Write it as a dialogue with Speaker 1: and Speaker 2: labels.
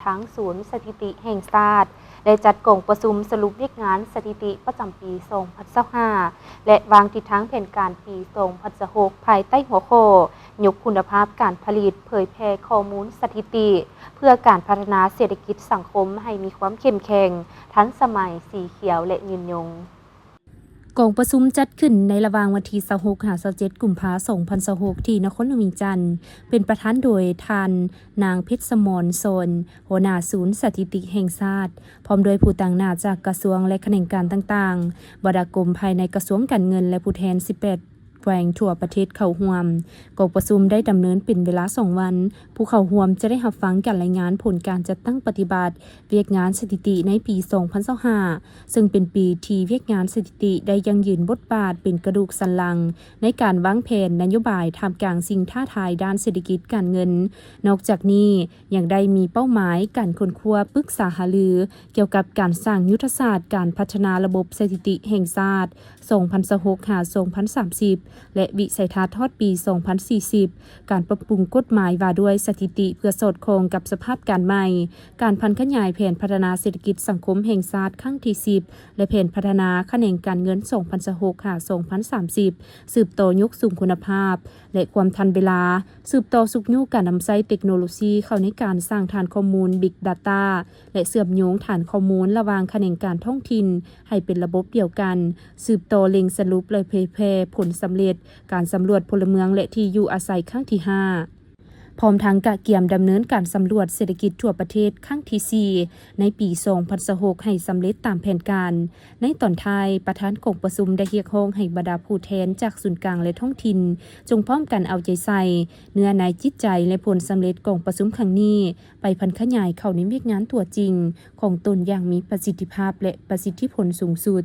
Speaker 1: ทั้งศูนย์สถิติแห่งชาติได้จัดกงประชุมสรุปเรียกงานสถิติประจำปี 2025 และวางทิศทางแผนการปี 2026 ภายใต้หัวข้อยกคุณภาพการผลิตเผยแพร่ข้อมูลสถิติเพื่อการพัฒนาเศรษฐกิจสังคมให้มีความเข้มแข็งทันสมัยสีเขียวและยืนยงกองประชุมจัดขึ้นในระหว่างวันที่26-27 กุมภาพันธ์ 2026 ที่นครหลวงวิงจันทน์เป็นประธานโดยท่านนางเพชรสมรโซนหัวหน้าศูนย์สถิติแห่งชาติพร้อมโดยผู้ต่างหน้าจากกระทรวงและแขนงการต่างๆบรรดากรมภายในกระทรวงการเงินและผู้แทน 18แขวงทั่วประเทศเข้าร่วมกองประชุมได้ดำเนินเป็นเวลา2 วันผู้เข้าร่วมจะได้รับฟังการรายงานผลการจัดตั้งปฏิบัติเวียกงานสถิติในปี 2025 ซึ่งเป็นปีที่เวียกงานสถิติได้ยังยืนบทบาทเป็นกระดูกสันหลังในการวางแผนนโยบายท่ามกลางสิ่งท้าทายด้านเศรษฐกิจการเงินนอกจากนี้ยังได้มีเป้าหมายการค้นคว้าปรึกษาหารือเกี่ยวกับการสร้างยุทธศาสตร์การพัฒนาระบบสถิติแห่งชาติ 2026-2030 และวิสัยทัศน์ทอดปี 2040 การปรับปรุงกฎหมายว่าด้วยสถิติเพื่อสอดคล้องกับสภาพการใหม่การพันขยายแผนพัฒนาเศรษฐกิจสังคมแห่งชาติครั้งที่ 10 และแผนพัฒนาแขนงการเงิน 2026-2030 สืบต่อยกสูงคุณภาพและความทันเวลาสืบต่อสุขยุการนำใช้เทคโนโลยีเข้าในการสร้างฐานข้อมูล Big Data และเชื่อมโยงฐานข้อมูลระหว่างแขนงการท้องถิ่นให้เป็นระบบเดียวกันสืบต่อเล็งสรุปและเผยแพร่ผลสำเร็จการสำรวจพลเมืองและที่อยู่อาศัยครั้งที่ 5 พร้อมทั้งกะเกียมดำเนินการสำรวจเศรษฐกิจทั่วประเทศครั้งที่ 4 ในปี 2026 ให้สำเร็จตามแผนการในตอนท้ายประธานกองประชุมได้เรียกร้องให้บรรดาผู้แทนจากศูนย์กลางและท้องถิ่นจงพร้อมกันเอาใจใส่เนื้อในจิตใจและผลสำเร็จกองประชุมครั้งนี้ไปพันขยายเข้าในเวียกงานตัวจริงของตนอย่างมีประสิทธิภาพและประสิทธิผลสูงสุด